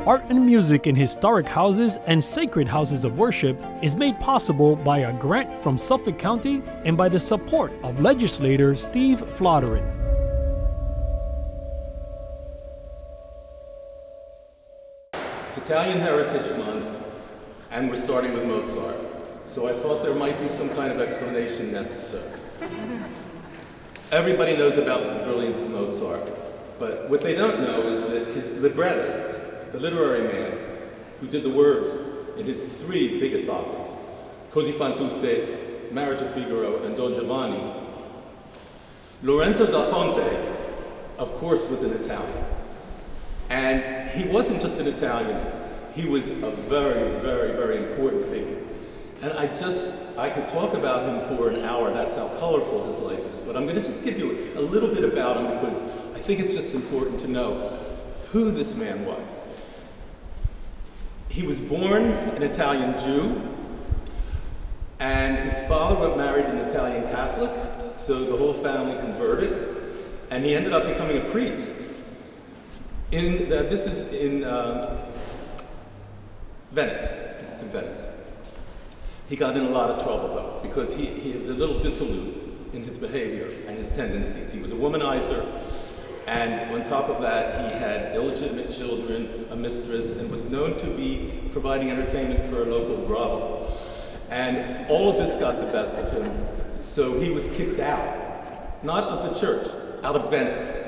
art and music in historic houses and sacred houses of worship is made possible by a grant from Suffolk County and by the support of legislator Steve Flotteren. It's Italian Heritage Month, and we're starting with Mozart. So I thought there might be some kind of explanation necessary. Everybody knows about the brilliance of Mozart, but what they don't know is that his librettist, the literary man who did the words in his three biggest operas, Così fan tutte, Marriage of Figaro, and Don Giovanni, Lorenzo daPonte, of course, was an Italian. And he wasn't just an Italian, he was a very, very, very important figure. And I could talk about him for an hour, that's how colorful his life is, but I'm going to just give you a little bit about him because I think it's just important to know who this man was. He was born an Italian Jew, and his father married an Italian Catholic, so the whole family converted, and he ended up becoming a priest. This is in Venice. This is in Venice. He got in a lot of trouble, though, because he was a little dissolute in his behavior and his tendencies. He was a womanizer, and on top of that, he had illegitimate children, a mistress, and was known to be providing entertainment for a local brothel. And all of this got the best of him, so he was kicked out, not of the church, out of Venice.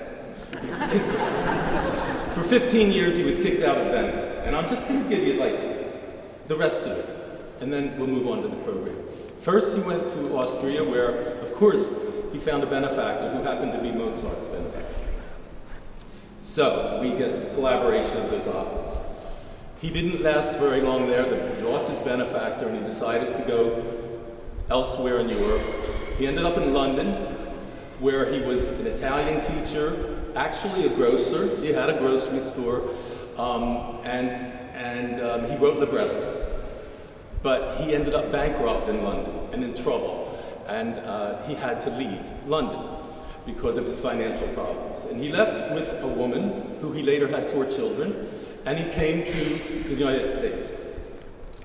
He was kicked for 15 years, he was kicked out of Venice. And I'm just going to give you, like, the rest of it, and then we'll move on to the program. First, he went to Austria, where, of course, he found a benefactor who happened to be Mozart's benefactor. So, we get the collaboration of those operas. He didn't last very long there. He lost his benefactor, and he decided to go elsewhere in Europe. He ended up in London, where he was an Italian teacher, actually a grocer. He had a grocery store, and he wrote librettos. But he ended up bankrupt in London and in trouble, and he had to leave London because of his financial problems. And he left with a woman who he later had 4 children, and he came to the United States.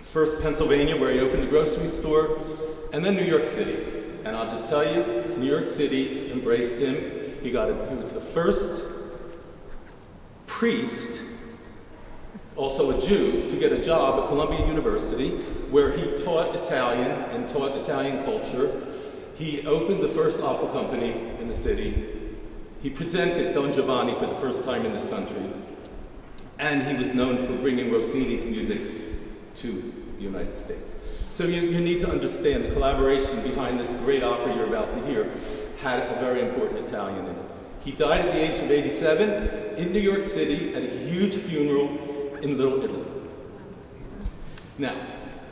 First Pennsylvania, where he opened a grocery store, and then New York City. And I'll just tell you, New York City embraced him. He was the first priest, also a Jew, to get a job at Columbia University, where he taught Italian and taught Italian culture. He opened the first opera company in the city. He presented Don Giovanni for the first time in this country. And he was known for bringing Rossini's music to the United States. So you need to understand the collaboration behind this great opera you're about to hear had a very important Italian in it. He died at the age of 87 in New York City at a huge funeral in Little Italy. Now,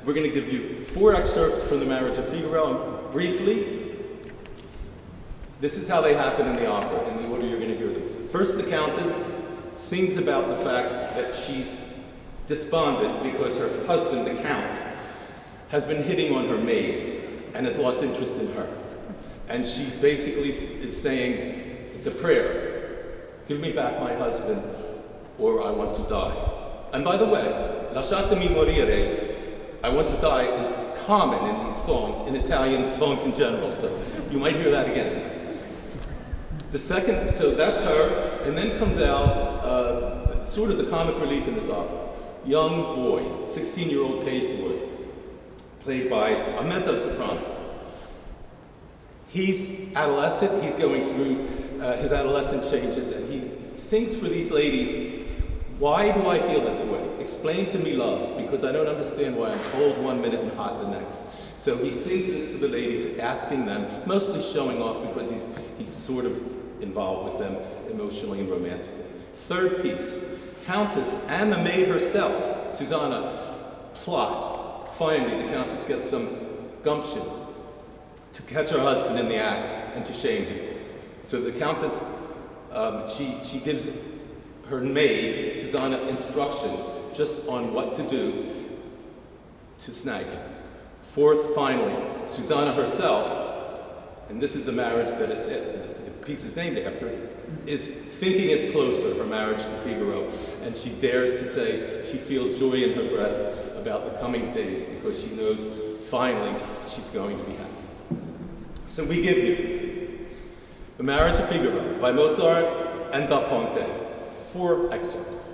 we're going to give you 4 excerpts from the Marriage of Figaro. Briefly, this is how they happen in the opera, in the order you're going to hear them. First, the Countess sings about the fact that she's despondent because her husband, the Count, has been hitting on her maid and has lost interest in her. And she basically is saying, it's a prayer. Give me back my husband or I want to die. And by the way, lasciatemi morire, I want to die, is common in these songs, in Italian songs in general, so you might hear that again tonight. The second, so that's her, and then comes out sort of the comic relief in this opera. Young boy, 16-year-old page boy, played by a mezzo-soprano. He's adolescent, he's going through his adolescent changes, and he sings for these ladies, why do I feel this way? Explain to me, love, because I don't understand why I'm cold one minute and hot the next. So he sings this to the ladies, asking them, mostly showing off because he's sort of involved with them emotionally and romantically. Third piece, Countess and the maid herself, Susanna, plot. Finally, the Countess gets some gumption to catch her husband in the act and to shame him. So the Countess, she gives her maid, Susanna, instructions just on what to do to snag him. Fourth, finally, Susanna herself, and this is the marriage that it's piece is named after, is thinking it's closer, her marriage to Figaro, and she dares to say she feels joy in her breast about the coming days because she knows finally she's going to be happy. So we give you The Marriage of Figaro by Mozart and daPonte, 4 excerpts.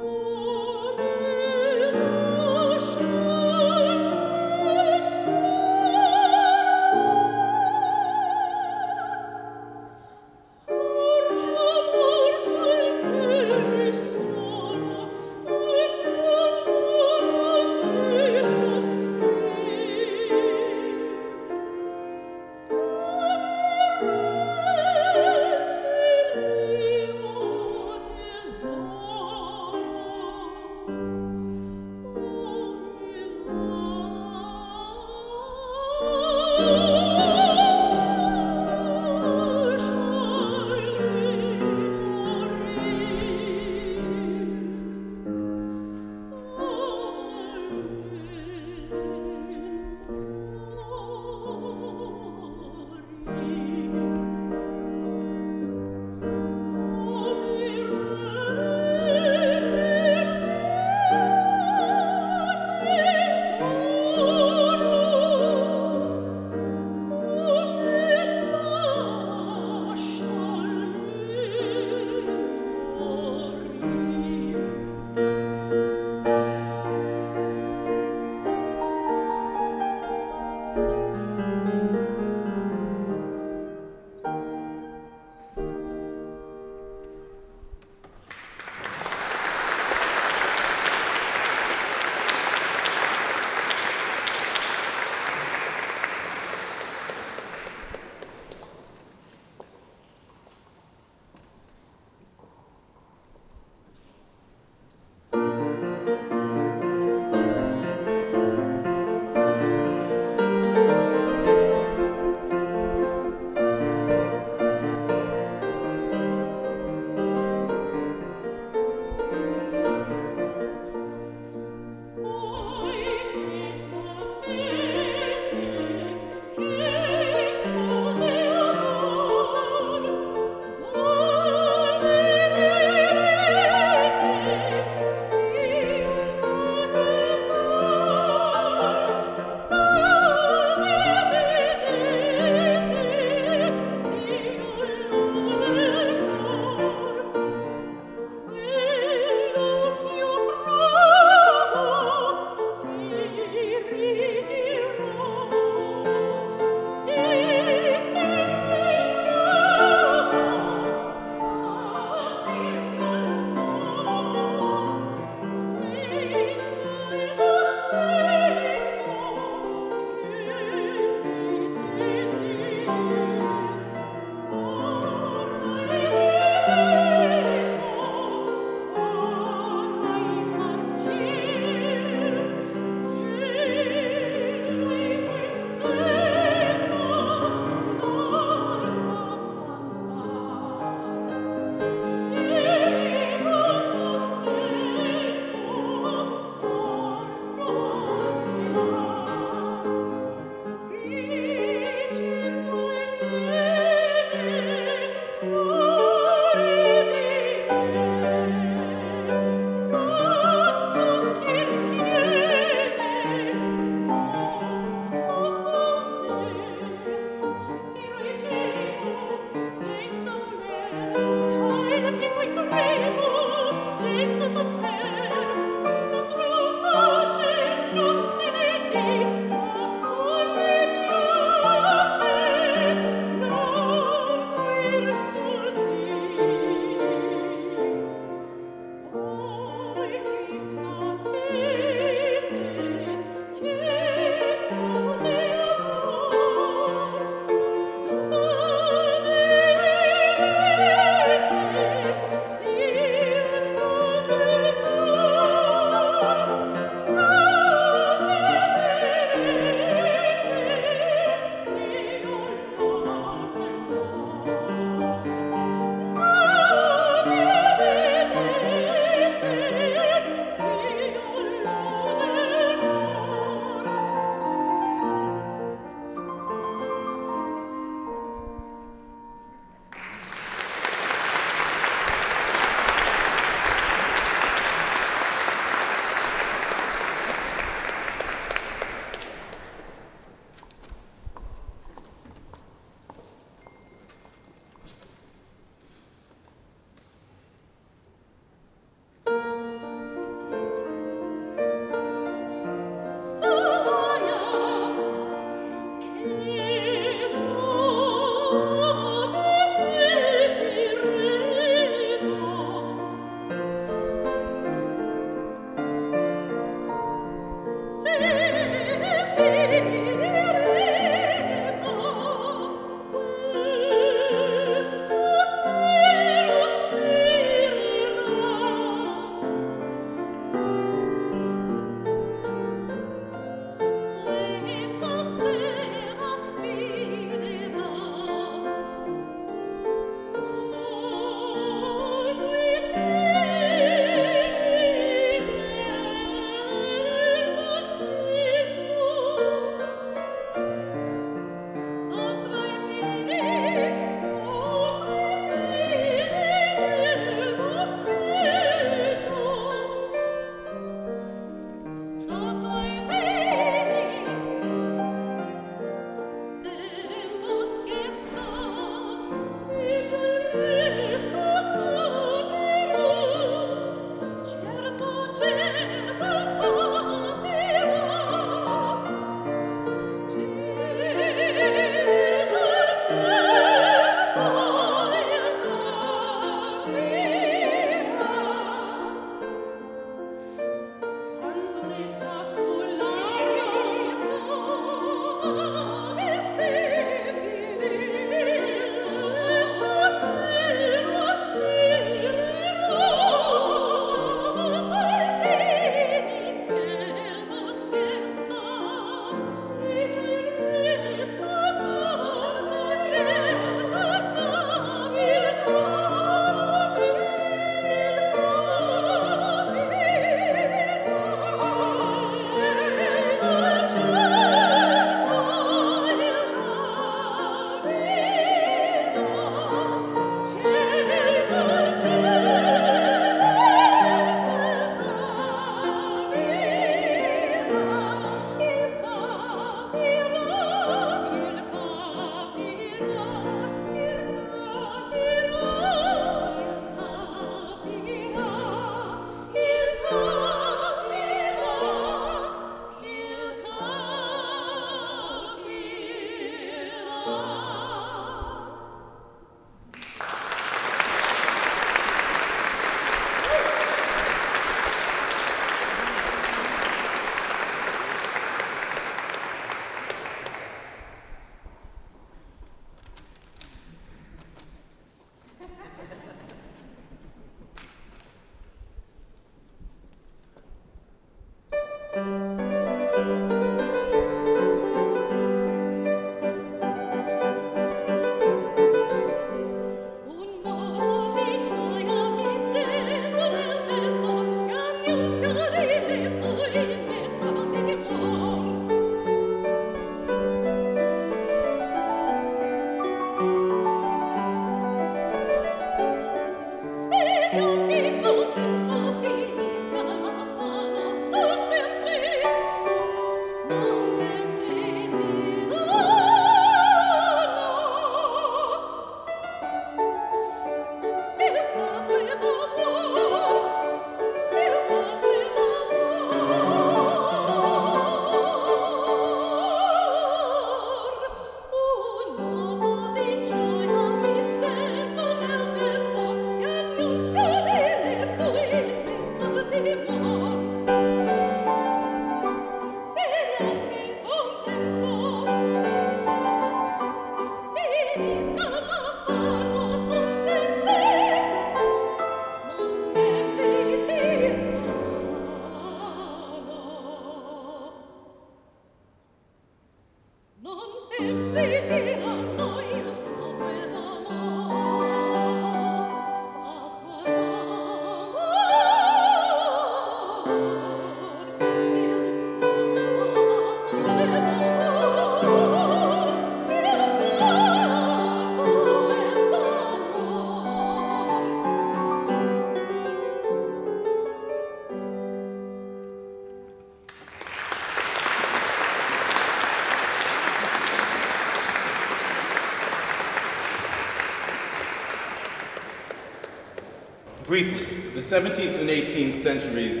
Briefly, the 17th and 18th centuries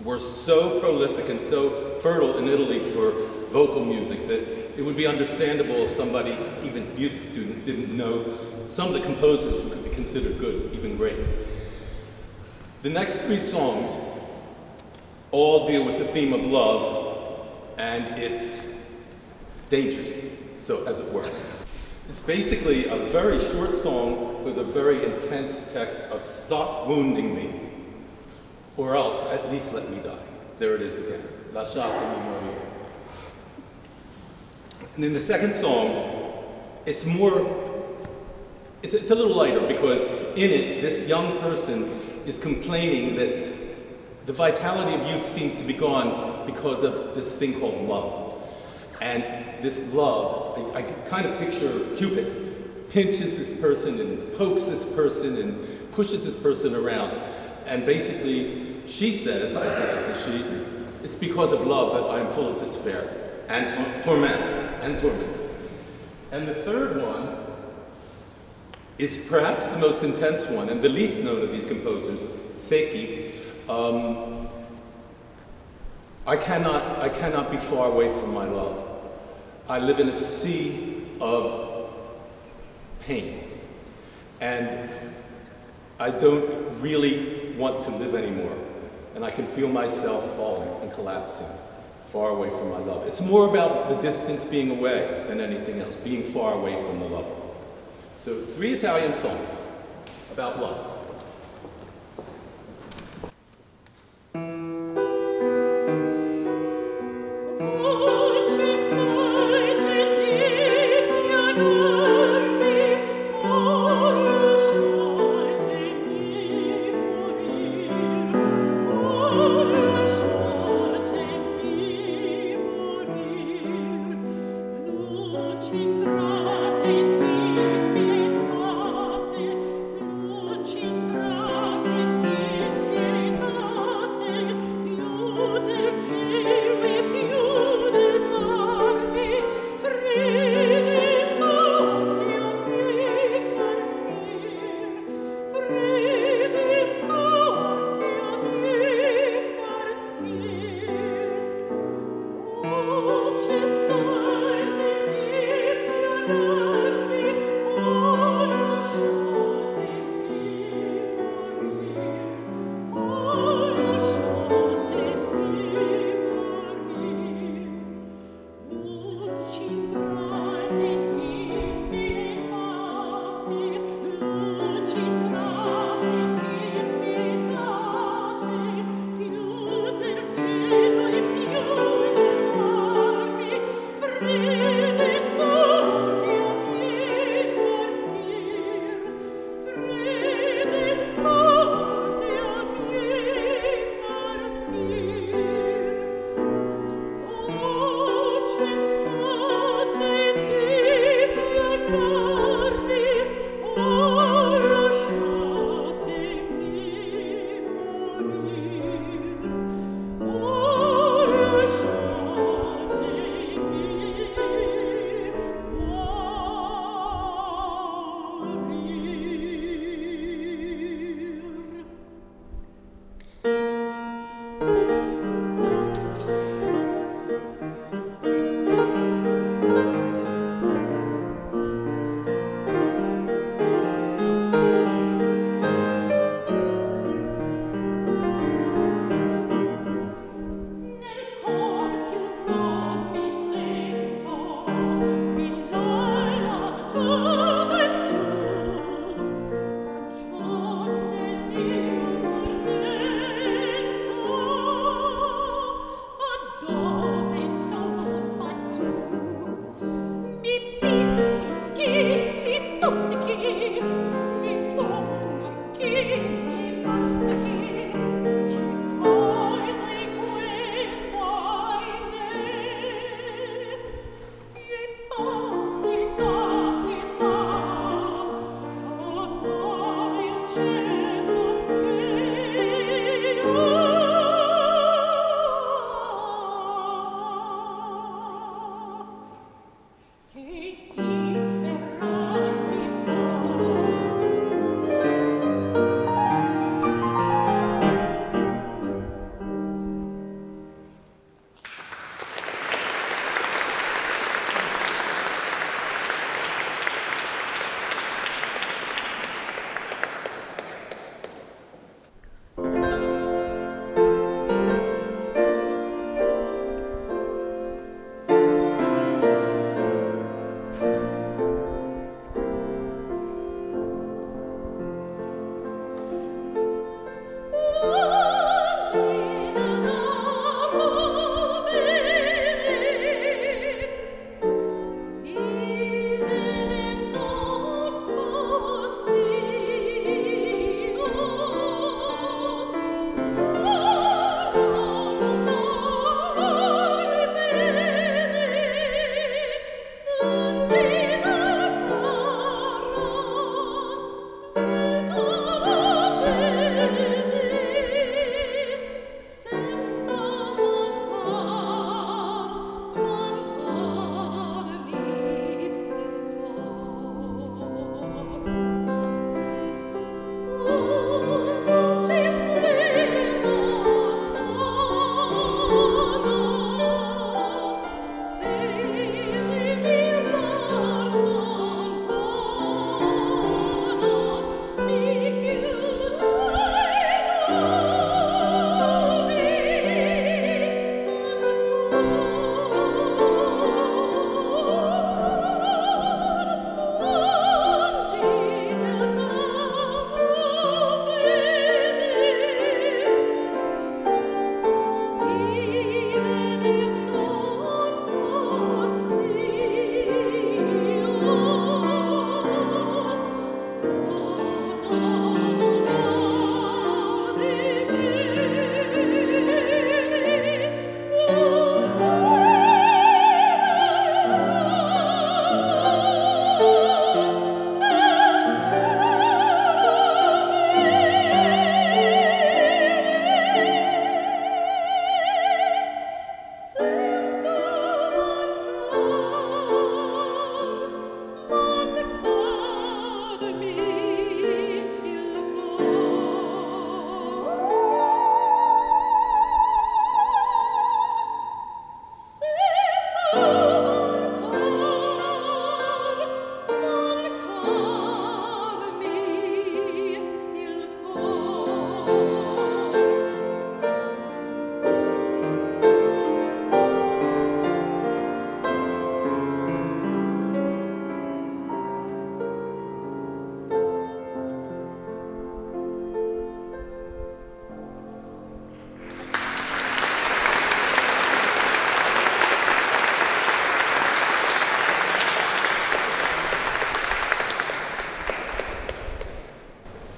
were so prolific and so fertile in Italy for vocal music that it would be understandable if somebody, even music students, didn't know some of the composers who could be considered good, even great. The next three songs all deal with the theme of love and its dangers, so as it were. It's basically a very short song with a very intense text of "Stop wounding me, or else at least let me die." There it is again. Lasciatemi morire. And in the second song, it's a little lighter because in it, this young person is complaining that the vitality of youth seems to be gone because of this thing called love. And this love, I kind of picture Cupid pinches this person and pokes this person and pushes this person around. And basically, she says, I think it's a she, it's because of love that I'm full of despair and torment. And the third one is perhaps the most intense one and the least known of these composers, Secchi. I cannot be far away from my love. I live in a sea of pain, and I don't really want to live anymore, and I can feel myself falling and collapsing far away from my love. It's more about the distance being away than anything else, being far away from the lover. So 3 Italian songs about love.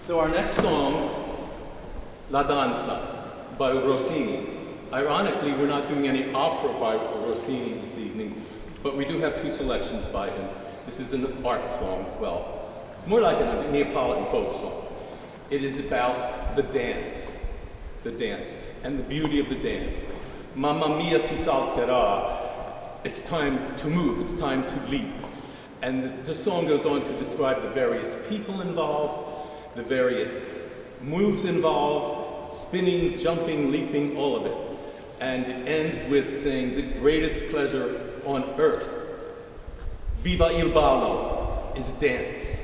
So our next song, La Danza by Rossini. Ironically, we're not doing any opera by Rossini this evening, but we do have two selections by him. This is an art song. Well, it's more like a Neapolitan folk song. It is about the dance, and the beauty of the dance. Mamma mia si salterà. It's time to move, it's time to leap. And the song goes on to describe the various people involved, the various moves involved, spinning, jumping, leaping, all of it. And it ends with saying the greatest pleasure on earth, viva il ballo, is dance.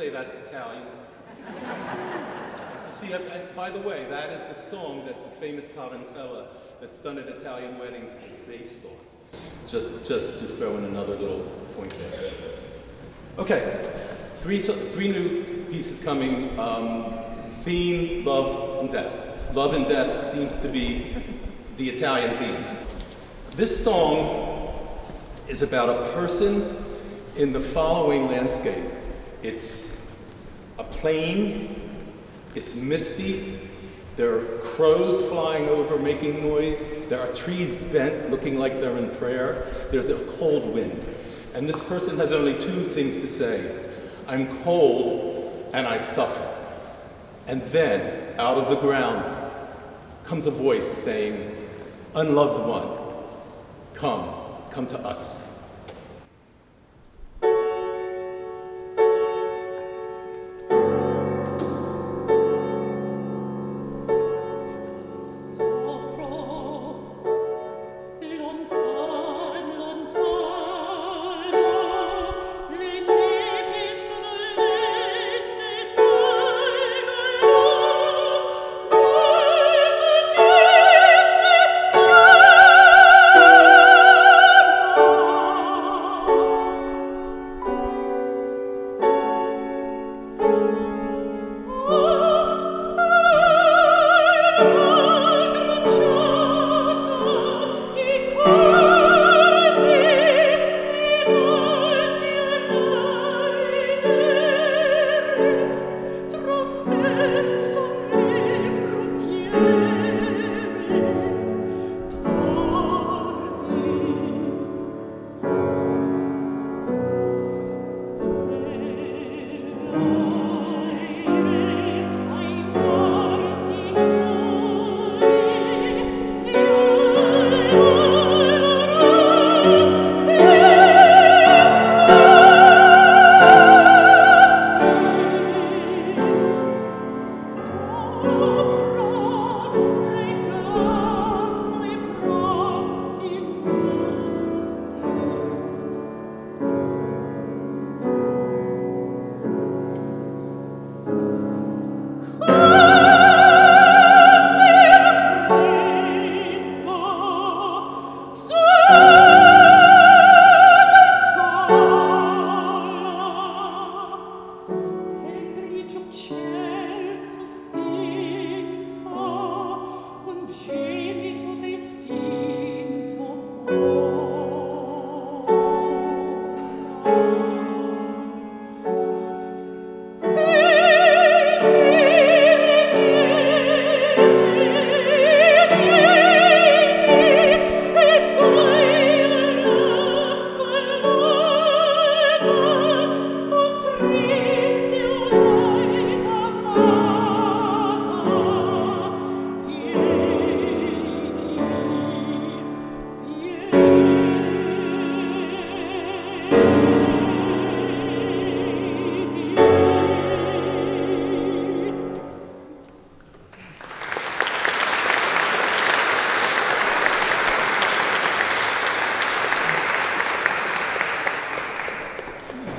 say that's Italian. See, and by the way, that is the song that the famous tarantella that's done at Italian weddings is based on. Just to throw in another little point there. Okay, three new pieces coming. Theme, love, and death. Love and death seems to be the Italian themes. This song is about a person in the following landscape. It's a plain, it's misty, there are crows flying over making noise, there are trees bent looking like they're in prayer, there's a cold wind. And this person has only two things to say. I'm cold and I suffer. And then, out of the ground, comes a voice saying, unloved one, come to us.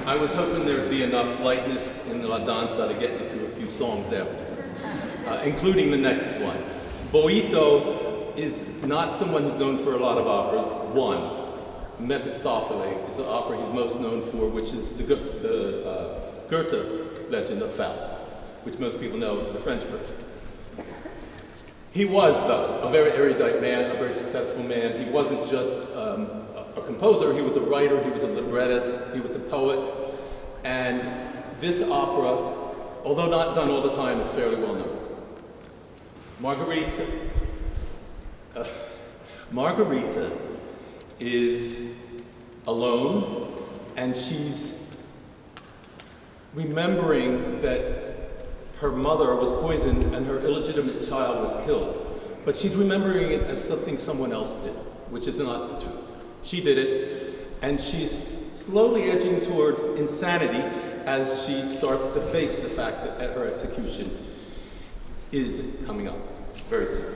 I was hoping there'd be enough lightness in the La Danza to get you through a few songs afterwards, including the next one. Boito is not someone who's known for a lot of operas. One, Mephistopheles is the opera he's most known for, which is the Goethe legend of Faust, which most people know, the French version. He was, though, a very erudite man, a very successful man. He wasn't just a composer, he was a writer, he was a librettist, he was a poet. And this opera, although not done all the time, is fairly well known. Margherita is alone, and she's remembering that her mother was poisoned and her illegitimate child was killed. But she's remembering it as something someone else did, which is not the truth. She did it, and she's slowly edging toward insanity as she starts to face the fact that her execution is coming up very soon.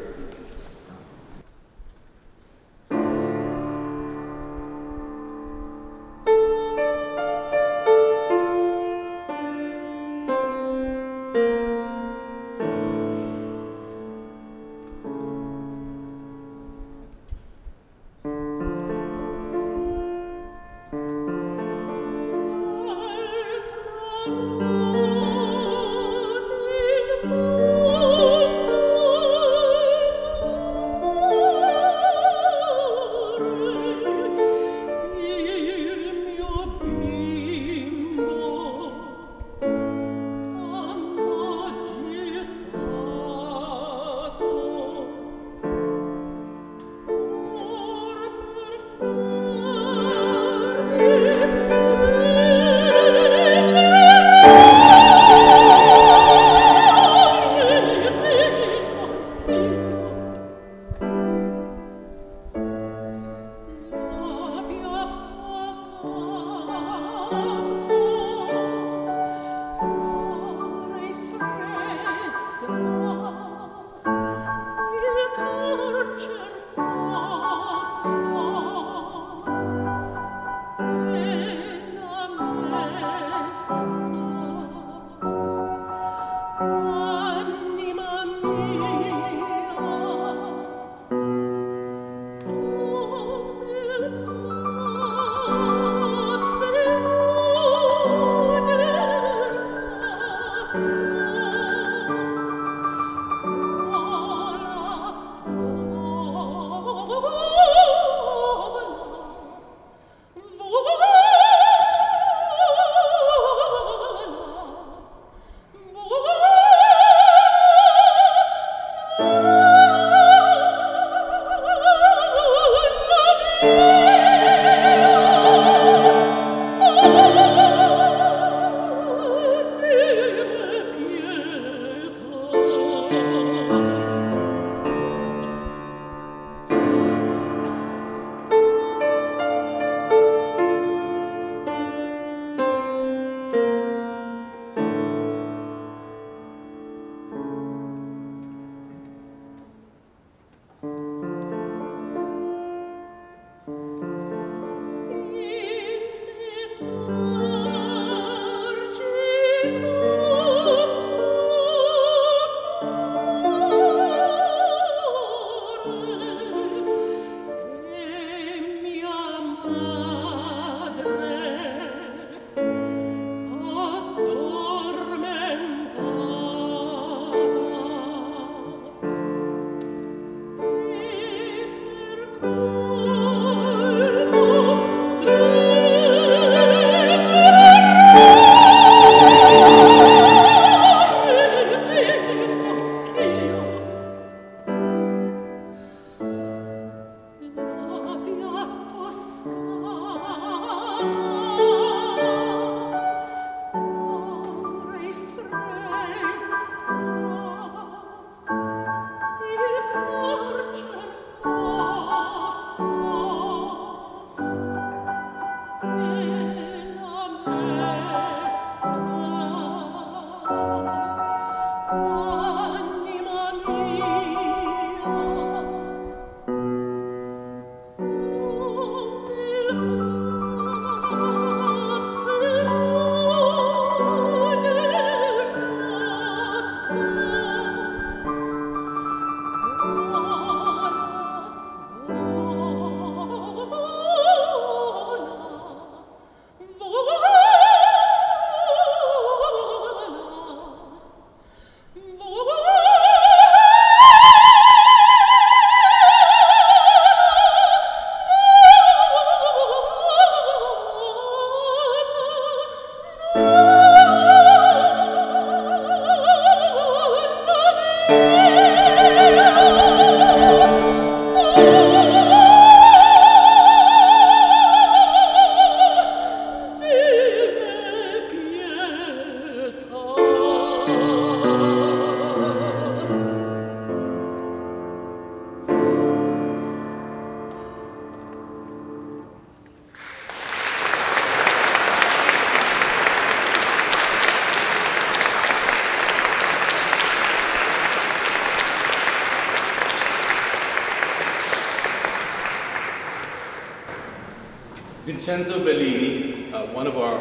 Vincenzo Bellini, one of our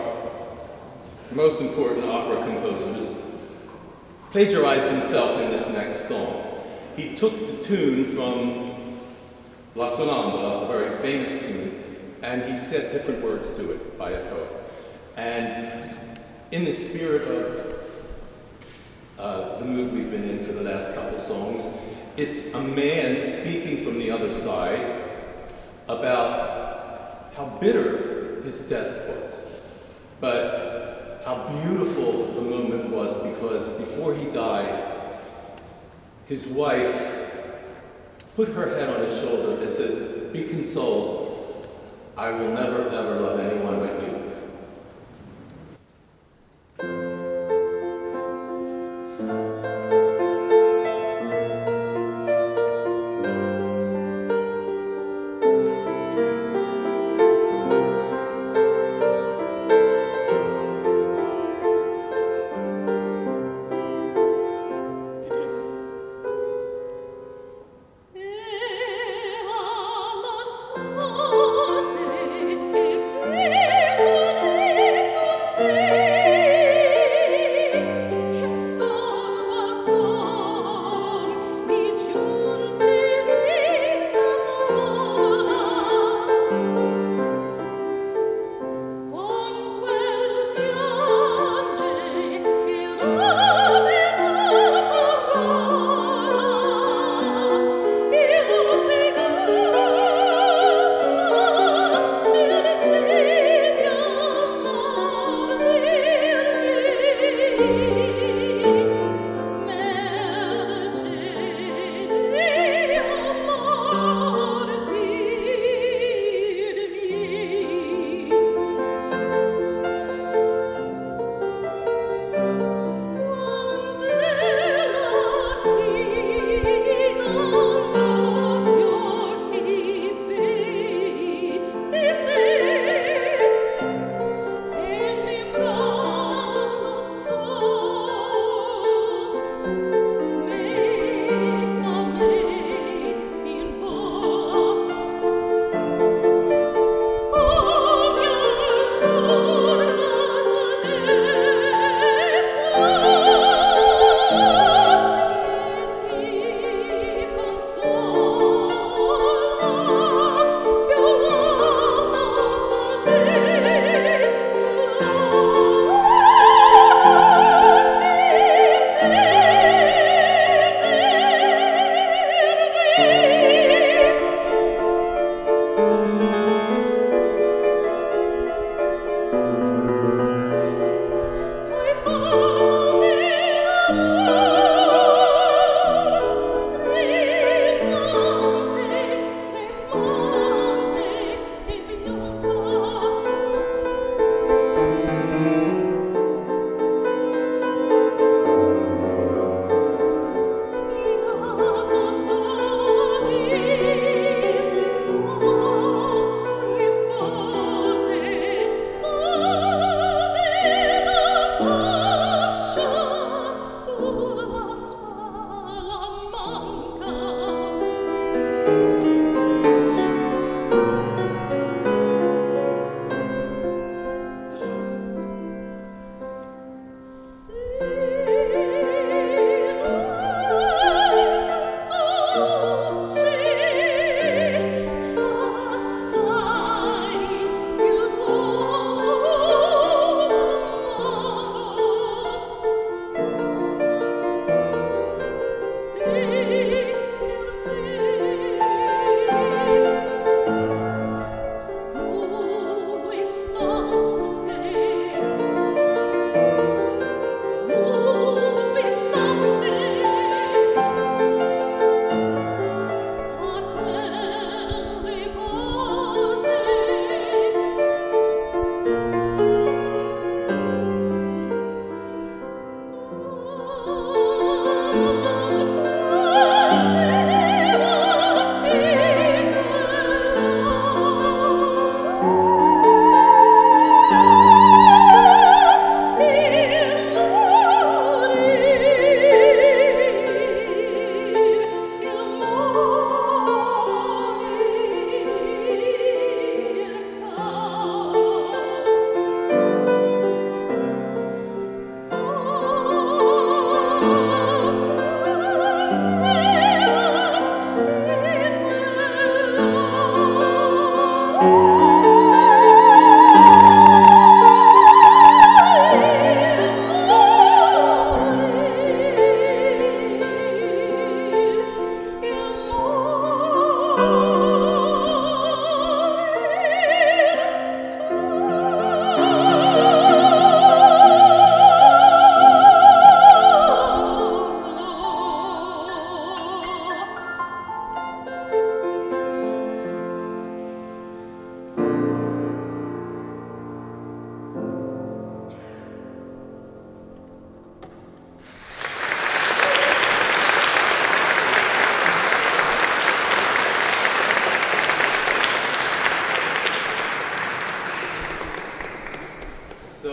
most important opera composers, plagiarized himself in this next song. He took the tune from La Sonnambula, a very famous tune, and he set different words to it by a poet. And in the spirit of the mood we've been in for the last couple songs, it's a man speaking from the other side about how bitter his death was, but how beautiful the moment was, because before he died, his wife put her head on his shoulder and said, "Be consoled, I will never ever love anyone but you." E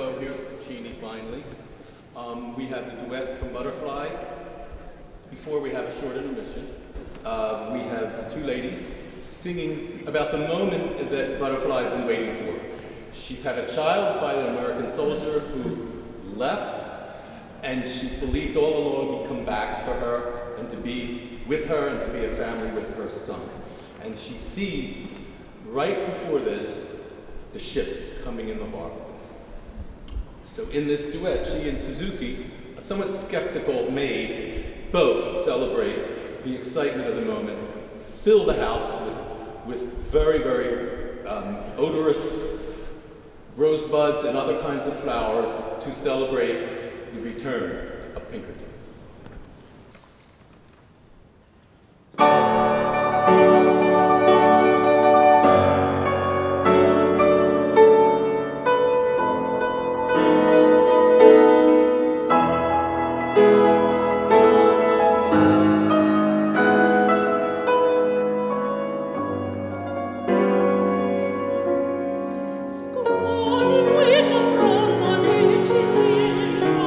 So here's Puccini finally. We have the duet from Butterfly. Before we have a short intermission, we have the two ladies singing about the moment that Butterfly's been waiting for. She's had a child by an American soldier who left, and she's believed all along he'd come back for her and to be with her and to be a family with her son. And she sees, right before this, the ship coming in the harbor. So in this duet, she and Suzuki, a somewhat skeptical maid, both celebrate the excitement of the moment, fill the house with very, very odorous rosebuds and other kinds of flowers to celebrate the return of Pinkerton. Scodi quella fromma del cielo,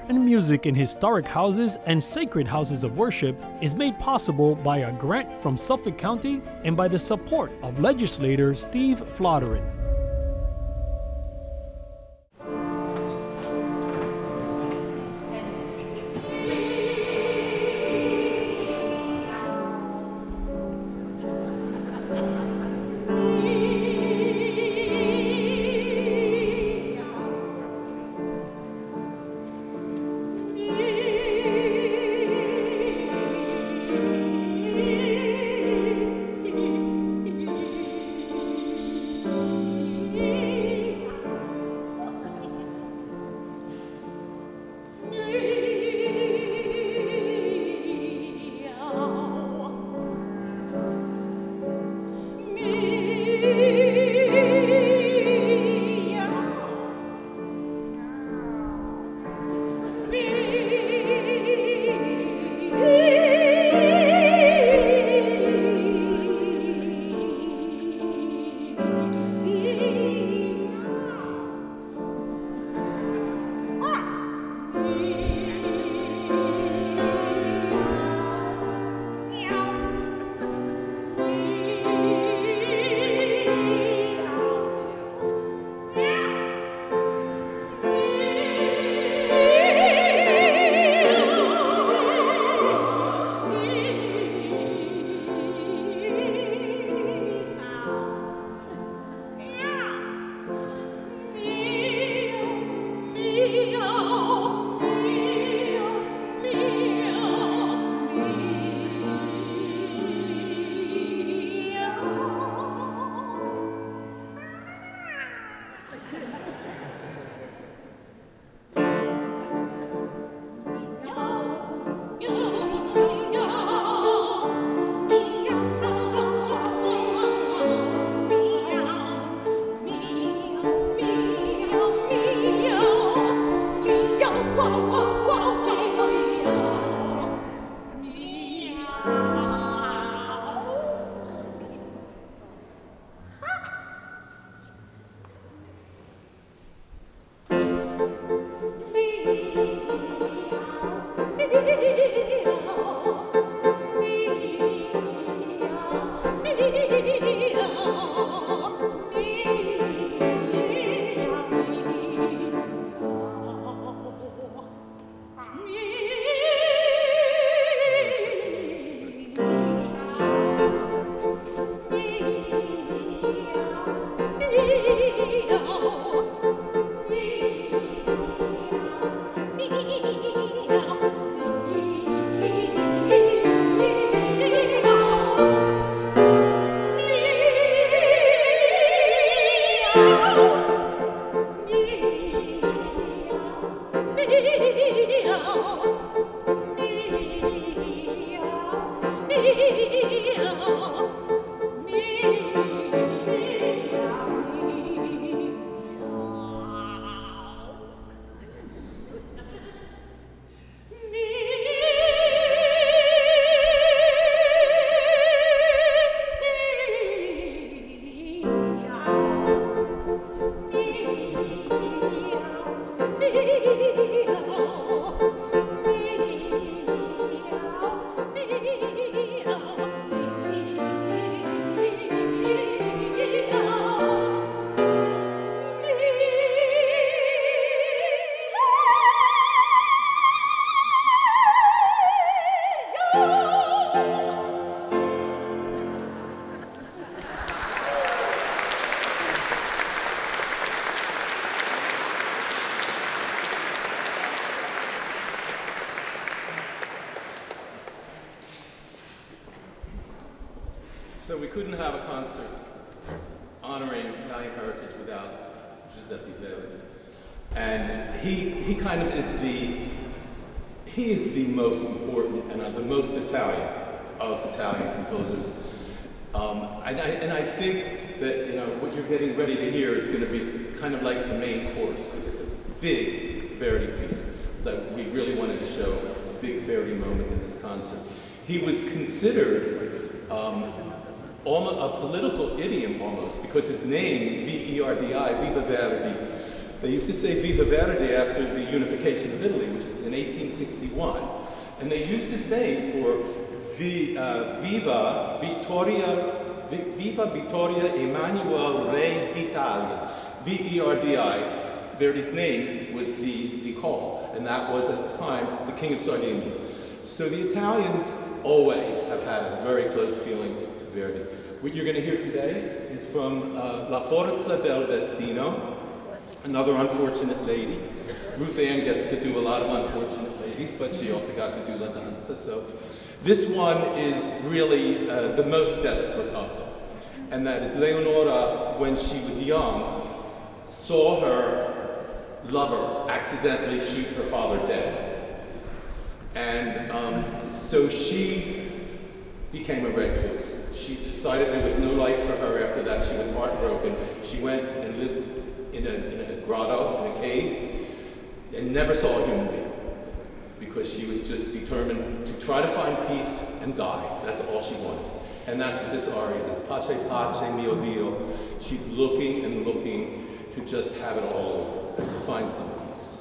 art and music in historic houses and sacred houses of worship is made possible by a grant from Suffolk County and by the support of legislator Steve Flotteren. So we couldn't have a concert honoring Italian heritage without Giuseppe Verdi. And he kind of is the most important and the most Italian of Italian composers. And I think that what you're getting ready to hear is going to be kind of like the main course, because it's a big Verdi piece. So we really wanted to show a big Verdi moment in this concert. He was considered a political idiom almost, because his name, V-E-R-D-I, Viva Verdi, They used to say Viva Verdi after the unification of Italy, which was in 1861. And they used his name for Viva Vittoria Emanuele Re d'Italia, V-E-R-D-I. Verdi's name was the call, and that was at the time the King of Sardinia. So the Italians always have had a very close feeling to Verdi. What you're going to hear today is from La Forza del Destino, another unfortunate lady. Ruthann gets to do a lot of unfortunate ladies, but she also got to do La Danza. So this one is really the most desperate of them. And that is Leonora, when she was young, saw her lover accidentally shoot her father dead. And so she became a recluse. She decided there was no life for her after that. She was heartbroken. She went and lived in a grotto, in a cave, and never saw a human being, because she was just determined to try to find peace and die. That's all she wanted. And that's what this aria is. Pace, pace, mio Dio. She's looking and looking to just have it all over and to find some peace.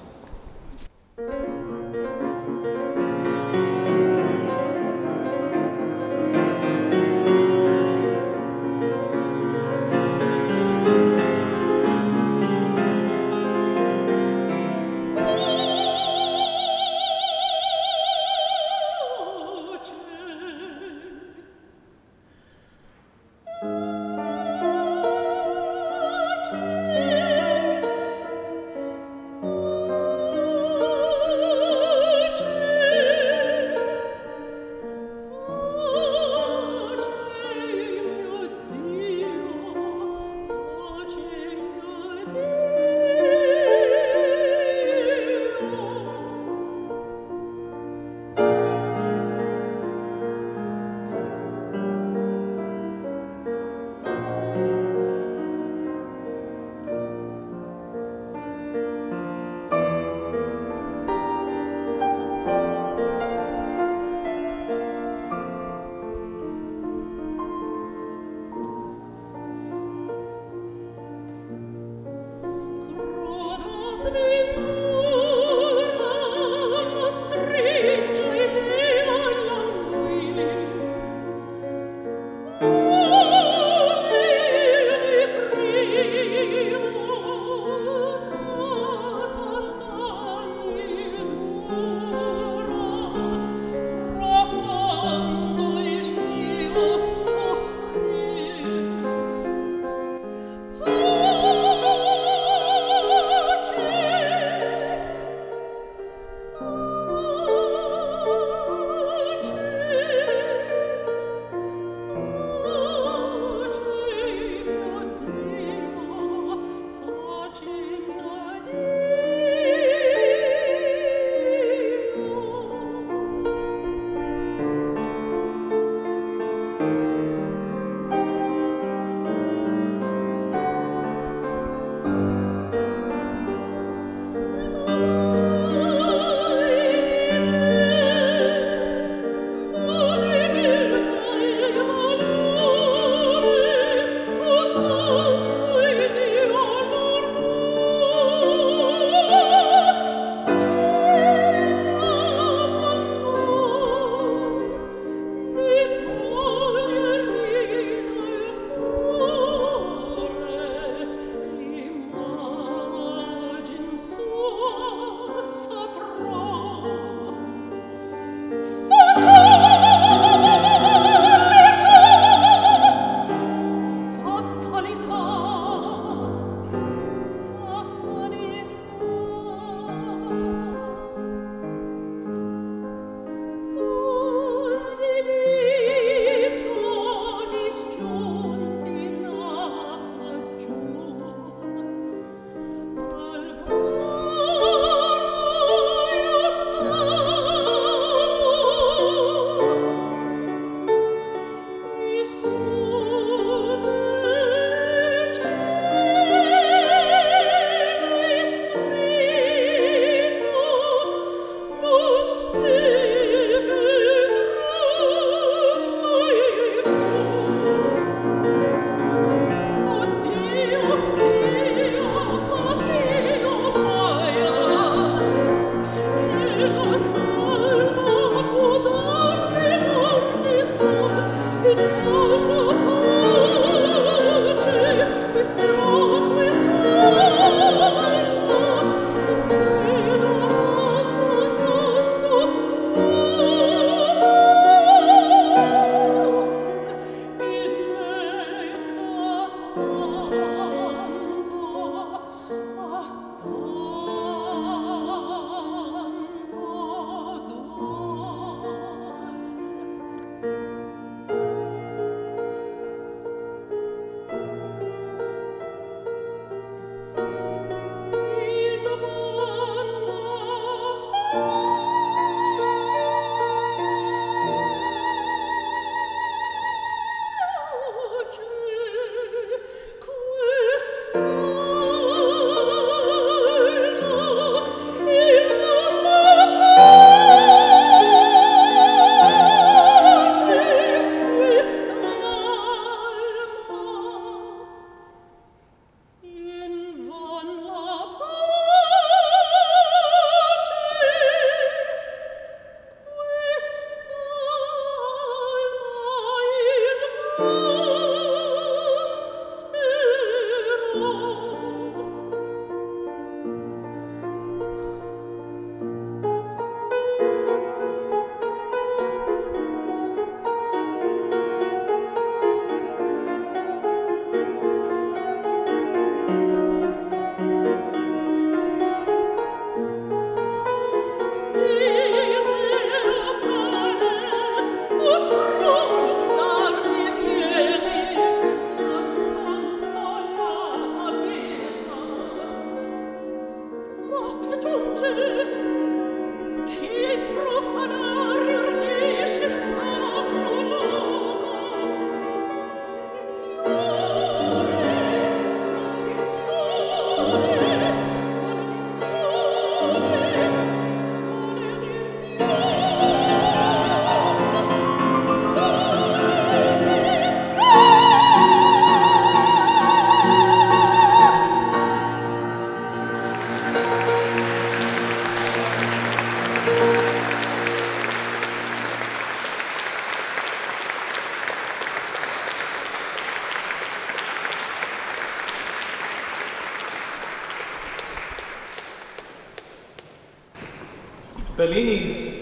Bellini's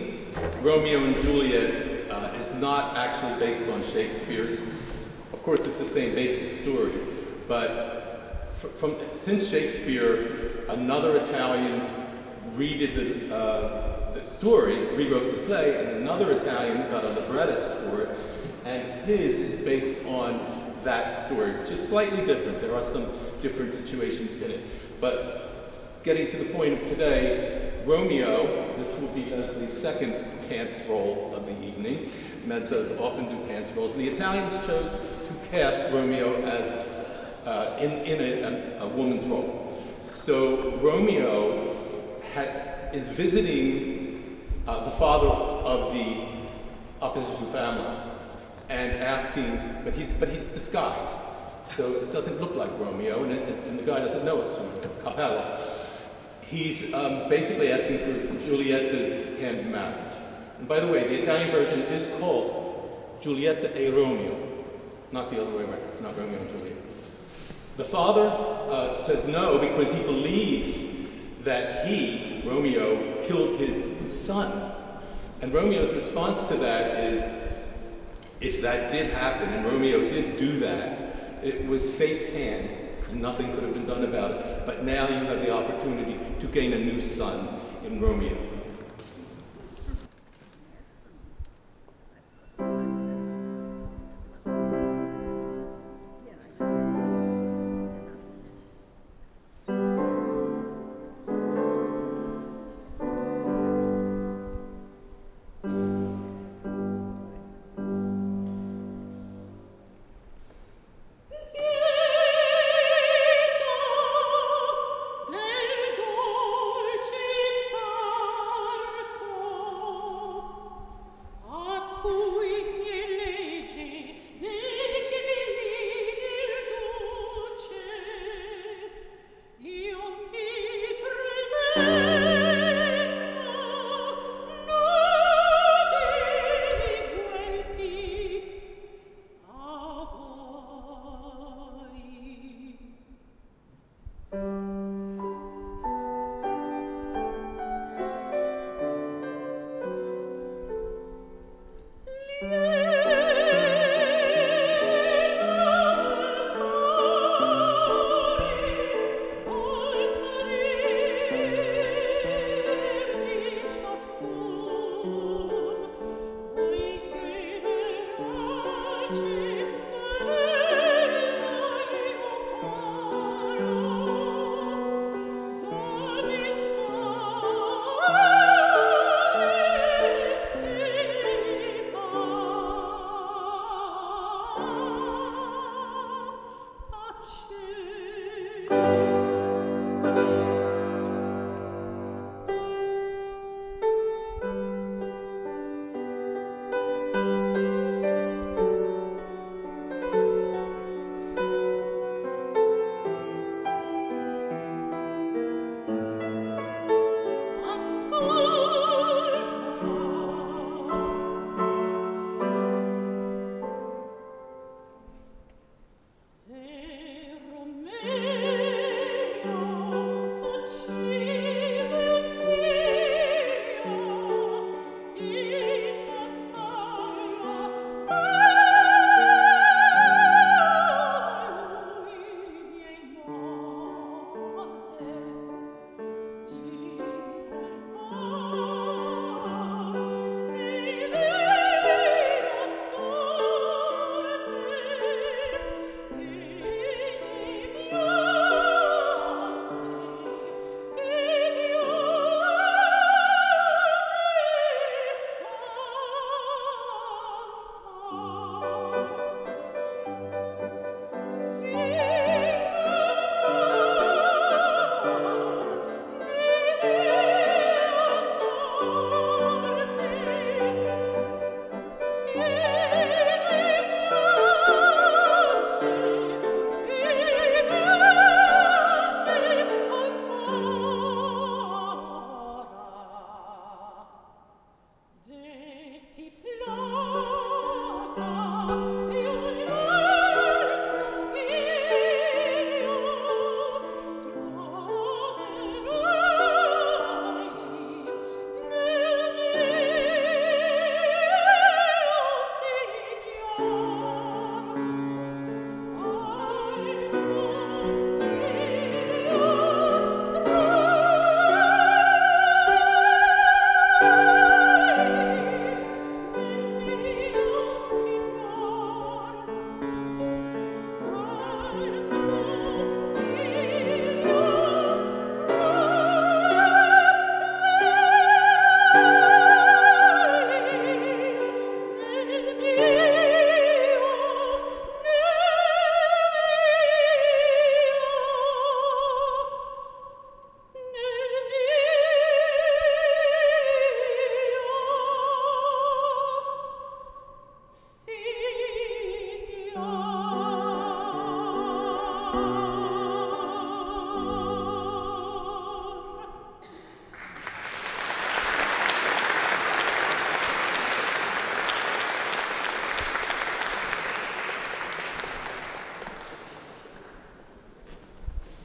Romeo and Juliet is not actually based on Shakespeare's. Of course, it's the same basic story, but since Shakespeare, another Italian redid the story, rewrote the play, and another Italian got a librettist for it, and his is based on that story, just slightly different. There are some different situations in it, but getting to the point of today, Romeo, this will be as the second pants role of the evening. Mezzos often do pants roles. The Italians chose to cast Romeo as in a woman's role. So Romeo is visiting the father of the opposition family and asking, but he's disguised, so it doesn't look like Romeo, and the guy doesn't know it's Capella. He's basically asking for Giulietta's hand in marriage. And by the way, the Italian version is called Giulietta e Romeo, not the other way around, not Romeo and Juliet. The father says no because he believes that he, Romeo, killed his son. And Romeo's response to that is, if that did happen, and Romeo did do that, it was fate's hand, and nothing could have been done about it. But now you have the opportunity to gain a new son in Romeo. Del dolce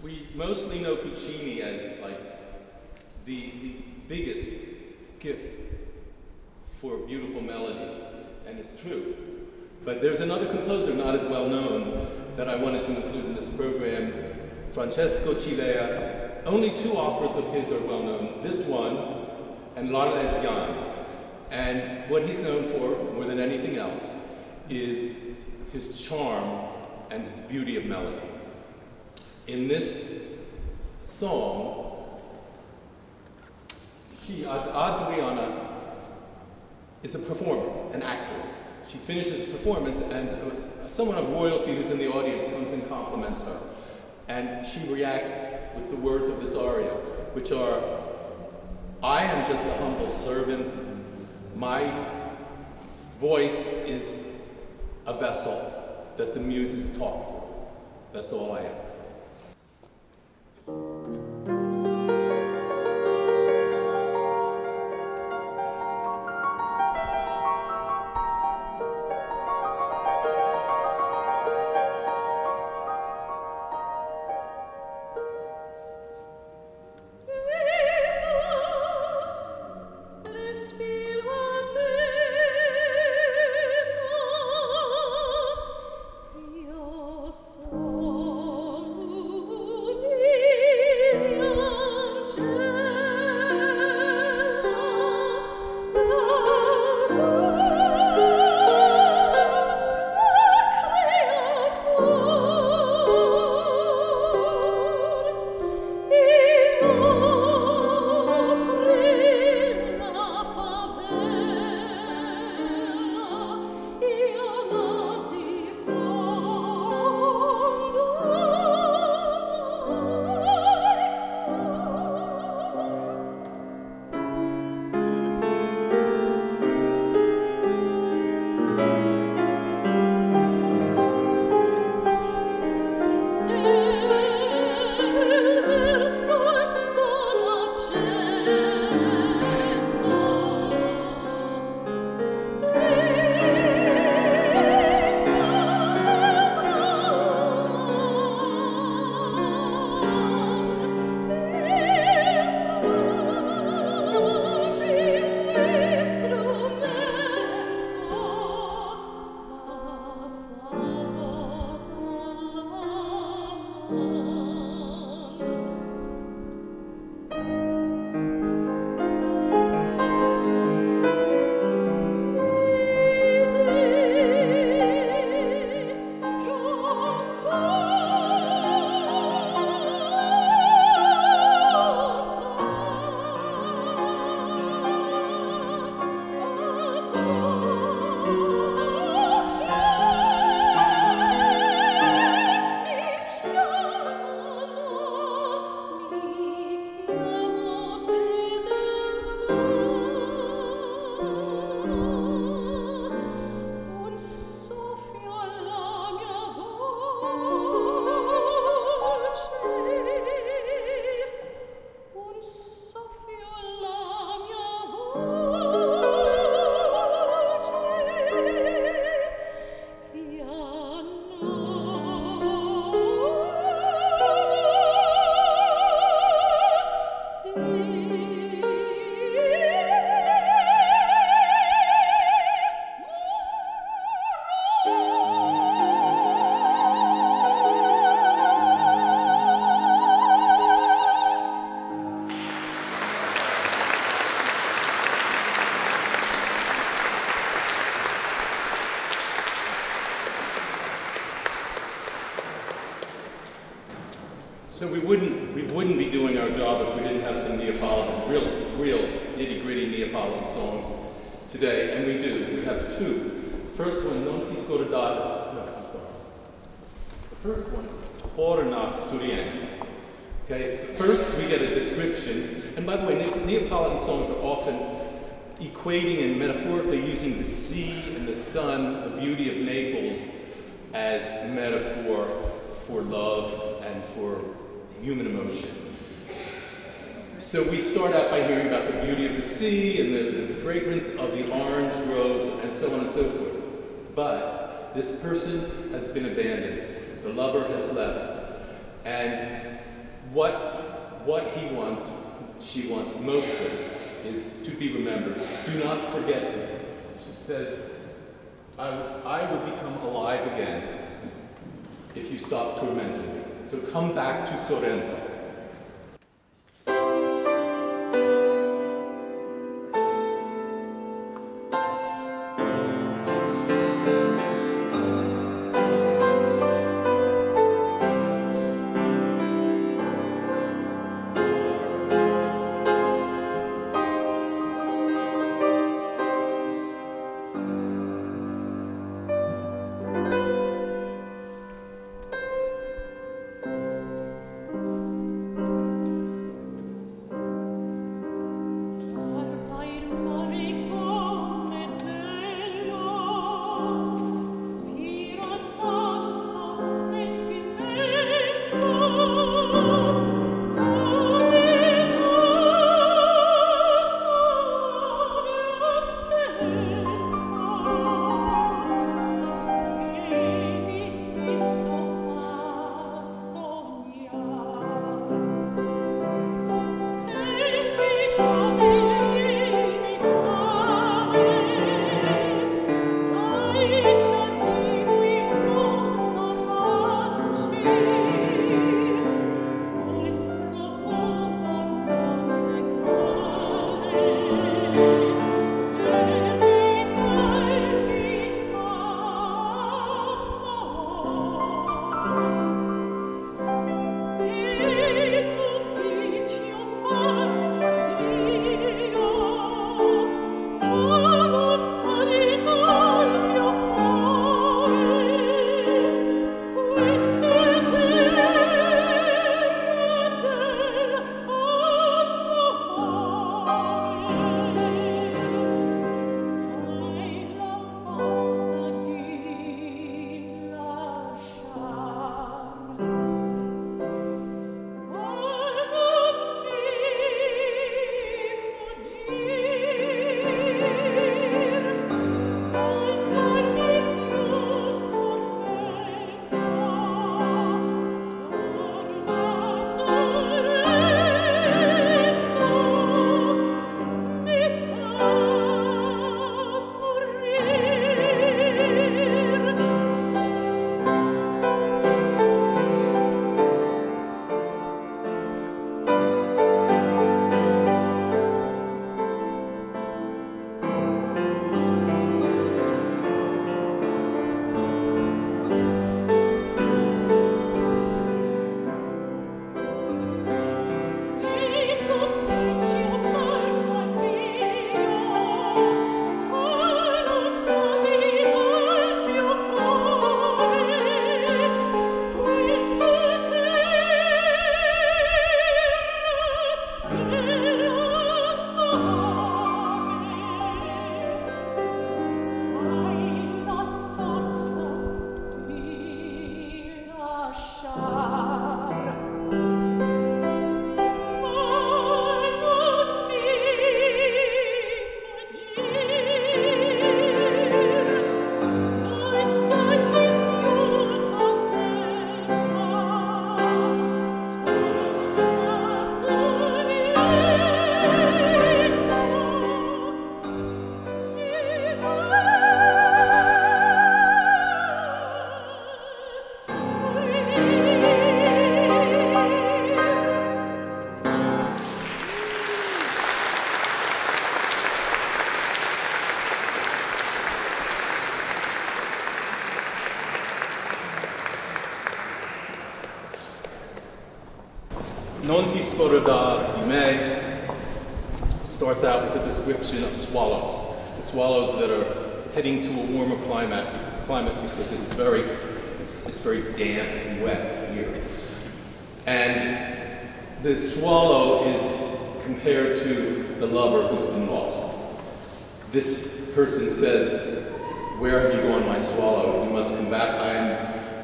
We mostly know Puccini as like the biggest gift for beautiful melody, and it's true. But there's another composer not as well known that I wanted to include in this program, Francesco Cilea. Only two operas of his are well known, this one and L'Arlésienne. And what he's known for, more than anything else, is his charm and his beauty of melody. In this song, Adriana is a performer, an actress. She finishes the performance and someone of royalty who's in the audience comes and compliments her. And she reacts with the words of this aria, which are, I am just a humble servant. My voice is a vessel that the muses talk through. That's all I am. Io sono So we wouldn't be doing our job if we didn't have some Neapolitan, real nitty-gritty Neapolitan songs today, and we do. We have two. The first one, Non ti scordare. No, I'm sorry. The first one is Torna Suriente. Okay, first we get a description, and by the way, Neapolitan songs are often equating and metaphorically using the sea and the sun, the beauty of Naples, as a metaphor for love and for human emotion. So we start out by hearing about the beauty of the sea and the fragrance of the orange groves and so on and so forth. But this person has been abandoned. The lover has left. And what he wants, she wants mostly, is to be remembered. Do not forget me. She says, I will become alive again if you stop tormenting me. So come back to Sorrento. Non ti scordar di me starts out with a description of swallows. The swallows that are heading to a warmer climate because it's very damp and wet here. And the swallow is compared to the lover who's been lost. This person says, "Where have you gone, my swallow? You must come back.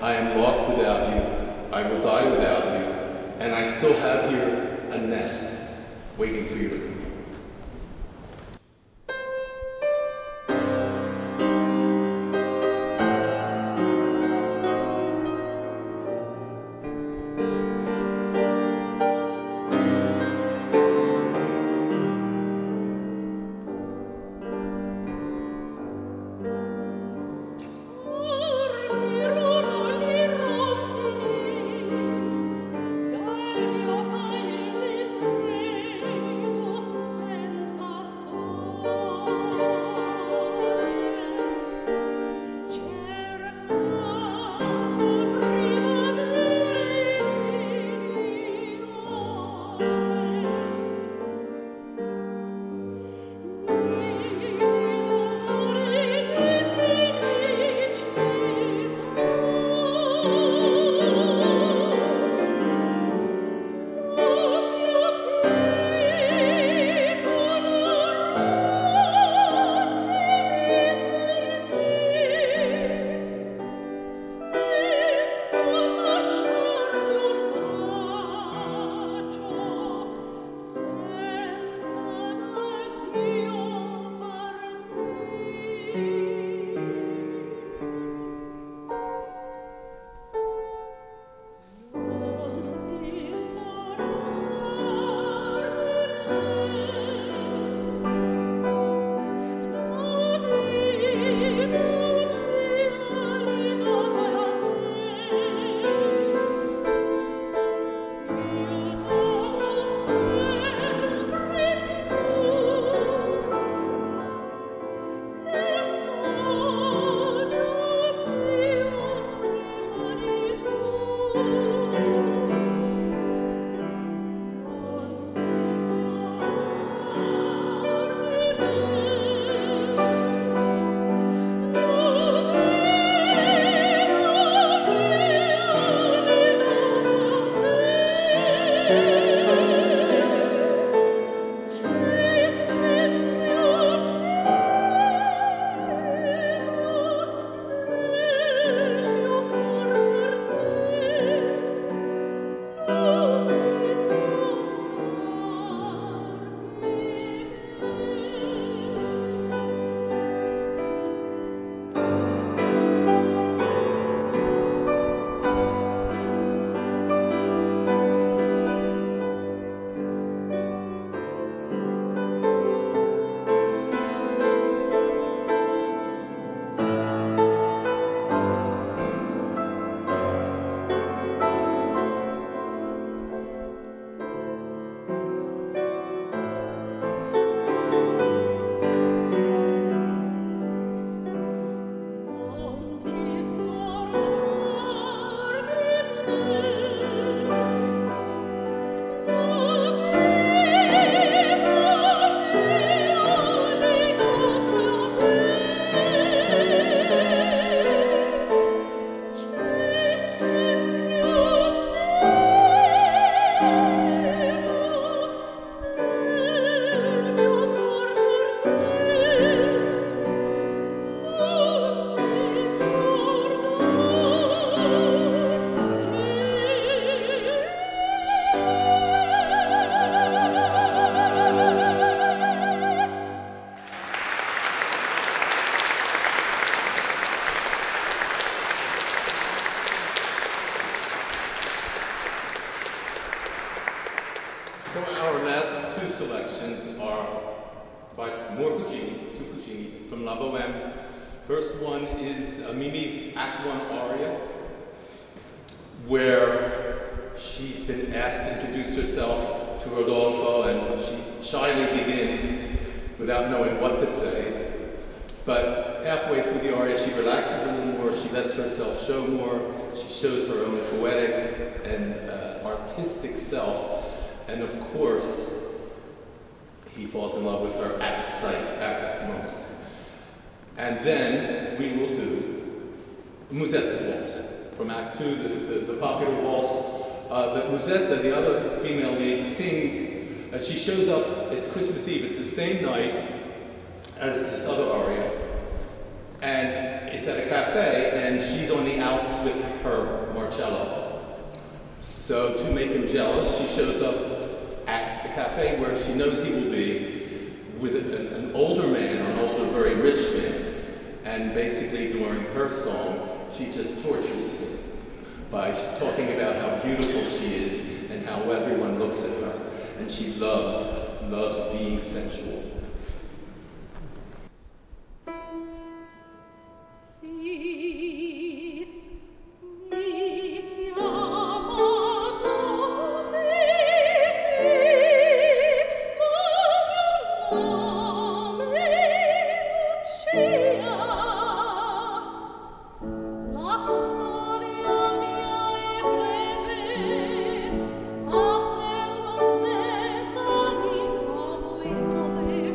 I am lost without you. I will die without you. And I still have here a nest waiting for you to come." So our last two selections are by more Puccini, two Puccini from La Bohème. First one is Mimi's Act 1 aria, where she's been asked to introduce herself to Rodolfo, and she shyly begins without knowing what to say. But halfway through the aria, she relaxes a little more, she lets herself show more, she shows her own poetic and artistic self. And of course, he falls in love with her at sight, at that moment. And then we will do Musetta's Waltz. From Act 2, the popular waltz that Musetta, the other female lead, sings. She shows up, it's Christmas Eve, it's the same night as this other aria. And it's at a cafe, and she's on the outs with her Marcello. So to make him jealous, she shows up at the cafe where she knows he will be with an older man, an older, very rich man. And basically during her song, she just tortures him by talking about how beautiful she is and how everyone looks at her. And she loves being sensual. Cose